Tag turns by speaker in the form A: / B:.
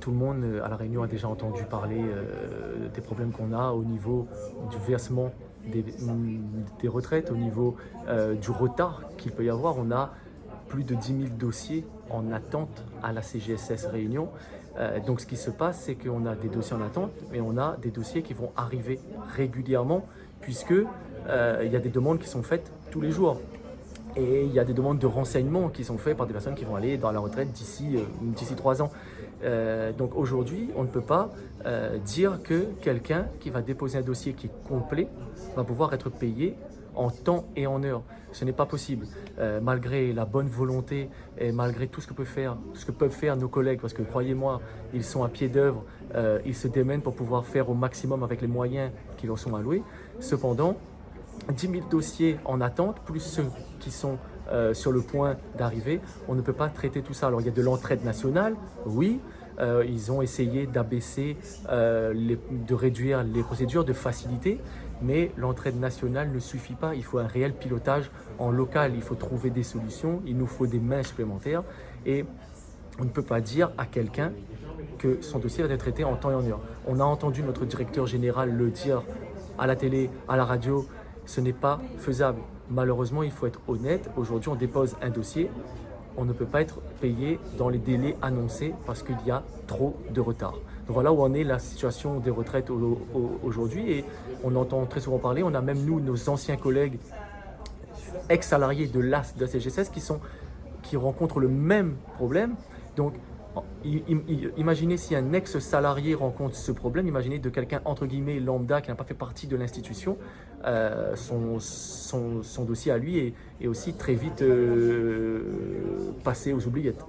A: tout le monde à La Réunion a déjà entendu parler des problèmes qu'on a au niveau du versement des retraites, au niveau du retard qu'il peut y avoir. On a plus de 10 000 dossiers en attente à la CGSS Réunion. Donc ce qui se passe, c'est qu'on a des dossiers en attente, mais on a des dossiers qui vont arriver régulièrement, puisque il y a des demandes qui sont faites tous les jours. Et il y a des demandes de renseignements qui sont faites par des personnes qui vont aller dans la retraite d'ici 3 ans. Donc aujourd'hui, on ne peut pas dire que quelqu'un qui va déposer un dossier qui est complet va pouvoir être payé en temps et en heure. Ce n'est pas possible. Malgré la bonne volonté et malgré tout ce que peuvent faire nos collègues, parce que croyez-moi, ils sont à pied d'œuvre, ils se démènent pour pouvoir faire au maximum avec les moyens qui leur sont alloués. Cependant, 10 000 dossiers en attente, plus ceux qui sont sur le point d'arriver, on ne peut pas traiter tout ça. Alors il y a de l'entraide nationale, oui, ils ont essayé d'abaisser, de réduire les procédures, de faciliter, mais l'entraide nationale ne suffit pas. Il faut un réel pilotage en local, il faut trouver des solutions, il nous faut des mains supplémentaires et on ne peut pas dire à quelqu'un que son dossier va être traité en temps et en heure. On a entendu notre directeur général le dire à la télé, à la radio, ce n'est pas faisable. Malheureusement, il faut être honnête. Aujourd'hui, on dépose un dossier. On ne peut pas être payé dans les délais annoncés parce qu'il y a trop de retard. Donc voilà où en est la situation des retraites aujourd'hui. Et on entend très souvent parler. On a même nous, nos anciens collègues ex-salariés de la CGSS qui rencontrent le même problème. Donc, imaginez si un ex-salarié rencontre ce problème, imaginez de quelqu'un entre guillemets lambda qui n'a pas fait partie de l'institution, son dossier à lui est aussi très vite passé aux oubliettes.